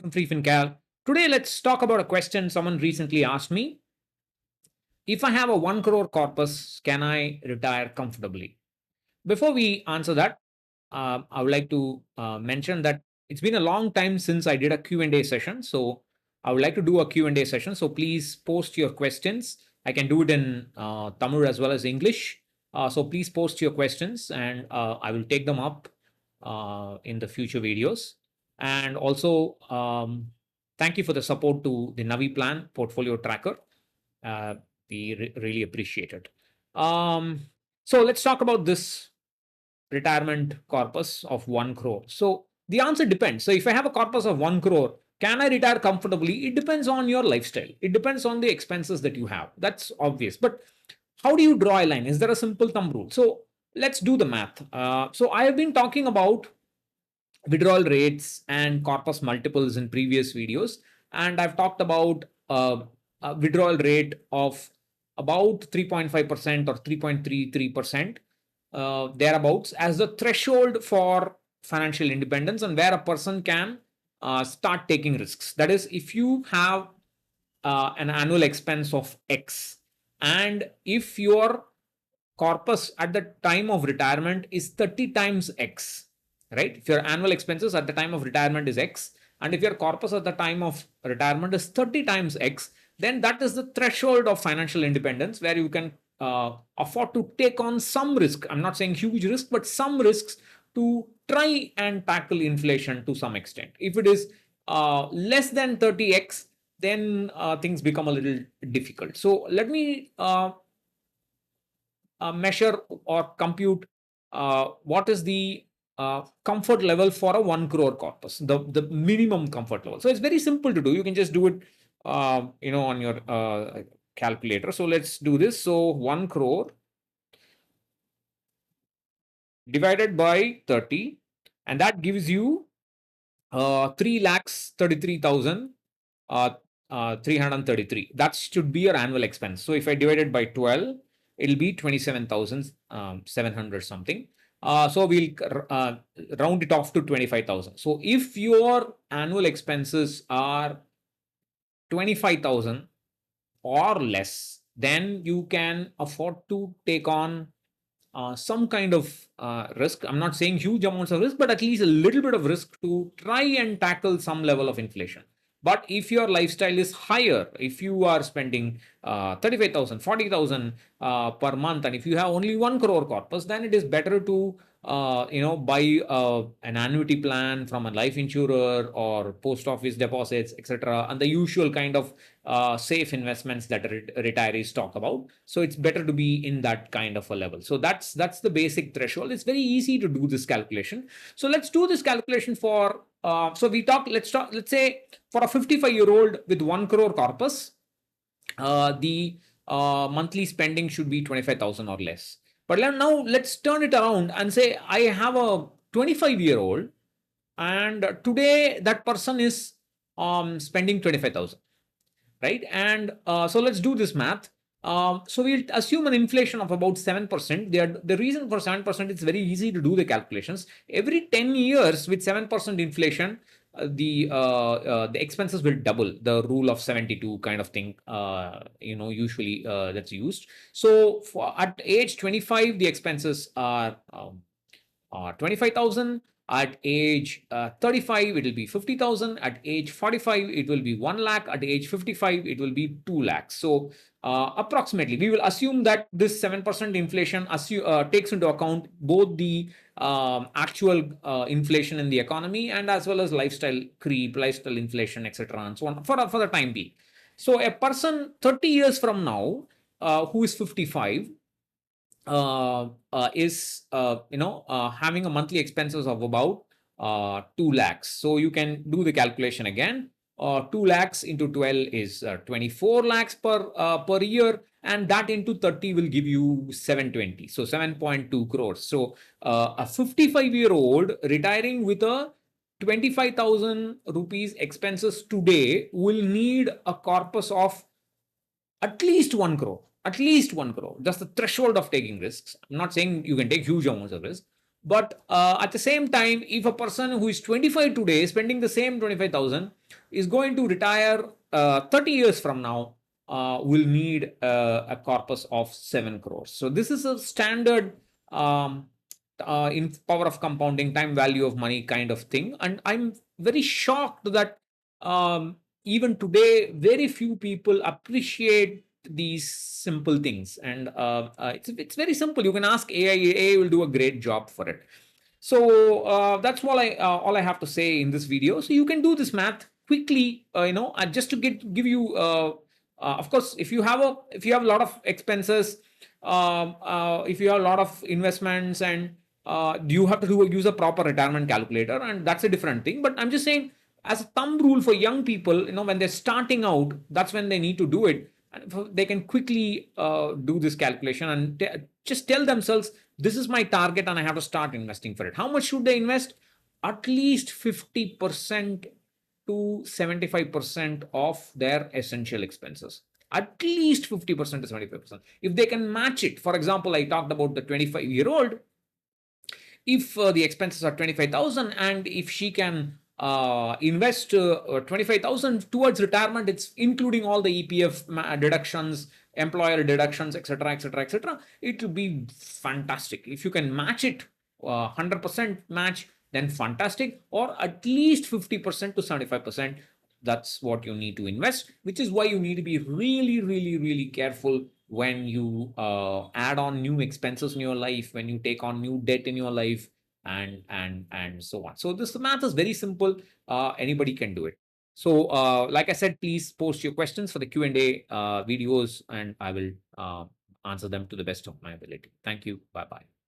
from freefincal. Today, let's talk about a question someone recently asked me. If I have a 1 crore corpus, can I retire comfortably? Before we answer that, I would like to mention that it's been a long time since I did a Q&A session. So I would like to do a Q&A session. So please post your questions. I can do it in Tamil as well as English. So please post your questions and I will take them up in the future videos. And also, thank you for the support to the Navi Plan portfolio tracker. Uh, we really appreciate it. So let's talk about this retirement corpus of 1 crore. So the answer depends. So if I have a corpus of 1 crore, can I retire comfortably? It depends on your lifestyle. It depends on the expenses that you have. That's obvious. But how do you draw a line? Is there a simple thumb rule? So let's do the math. So I have been talking about withdrawal rates and corpus multiples in previous videos. And I've talked about a withdrawal rate of about 3.5% or 3.33%, thereabouts, as the threshold for financial independence and where a person can start taking risks. That is, if you have an annual expense of X, and if your corpus at the time of retirement is 30 times X, right? If your annual expenses at the time of retirement is X, and if your corpus at the time of retirement is 30 times X, then that is the threshold of financial independence where you can afford to take on some risk. I'm not saying huge risk, but some risks to try and tackle inflation to some extent. If it is less than 30x, then things become a little difficult. So let me measure or compute what is the comfort level for a 1 crore corpus, the minimum comfort level. So it's very simple to do. You can just do it, on your calculator. So let's do this. So 1 crore divided by 30, and that gives you 3,33,333. That should be your annual expense. So if I divide it by 12, it'll be 27,700 something. So we'll round it off to 25,000. So if your annual expenses are 25,000 or less, then you can afford to take on some kind of risk. I'm not saying huge amounts of risk, but at least a little bit of risk to try and tackle some level of inflation. But if your lifestyle is higher, if you are spending 35,000, 40,000 per month, and if you have only 1 crore corpus, then it is better to buy an annuity plan from a life insurer or post office deposits, etc., and the usual kind of safe investments that retirees talk about. So it's better to be in that kind of a level. So that's the basic threshold. It's very easy to do this calculation. So let's do this calculation for. Let's say for a 55-year-old with 1 crore corpus, the monthly spending should be 25,000 or less. But now let's turn it around and say I have a 25-year-old, and today that person is spending 25,000, right? And so let's do this math. So we'll assume an inflation of about 7%. The reason for 7%, it's very easy to do the calculations. Every 10 years with 7% inflation, the expenses will double. The rule of 72 kind of thing, usually that's used. So at age 25, the expenses are 25,000. At age 35, it will be 50,000. At age 45, it will be 1 lakh. At age 55, it will be 2 lakhs. So approximately, we will assume that this 7% inflation takes into account both the actual inflation in the economy and as well as lifestyle creep, lifestyle inflation, etc., and so on for the time being. So a person 30 years from now who is 55 is having a monthly expenses of about 2 lakhs. So you can do the calculation again. 2 lakhs into 12 is 24 lakhs per year, and that into 30 will give you 720. So 7.2 crores. So a 55-year-old retiring with a 25,000 rupees expenses today will need a corpus of at least 1 crore. At least 1 crore. That's the threshold of taking risks. I'm not saying you can take huge amounts of risk, But at the same time, if a person who is 25 today spending the same 25,000 is going to retire 30 years from now, will need a corpus of 7 crores. So this is a standard um, in power of compounding, time value of money kind of thing. And I'm very shocked that even today, very few people appreciate these simple things. And it's very simple. You can ask AI. AI will do a great job for it. So that's all I have to say in this video. So you can do this math quickly. Just to give you. Of course, if you have a lot of expenses, if you have a lot of investments, and you have to use a proper retirement calculator, and that's a different thing. But I'm just saying, as a thumb rule for young people, when they're starting out, that's when they need to do it. And they can quickly do this calculation and just tell themselves, this is my target and I have to start investing for it. How much should they invest? At least 50% to 75% of their essential expenses. At least 50% to 75%. If they can match it, for example, I talked about the 25-year-old. If the expenses are 25,000 and if she can invest 25,000 towards retirement, it's including all the EPF deductions, employer deductions, etc., etc., etc. It will be fantastic. If you can match it, 100% match, then fantastic, or at least 50% to 75%. That's what you need to invest, which is why you need to be really, really, really careful when you add on new expenses in your life, when you take on new debt in your life, and so on. So this math is very simple. Anybody can do it. So like I said, please post your questions for the Q&A videos, and I will answer them to the best of my ability. Thank you. Bye bye.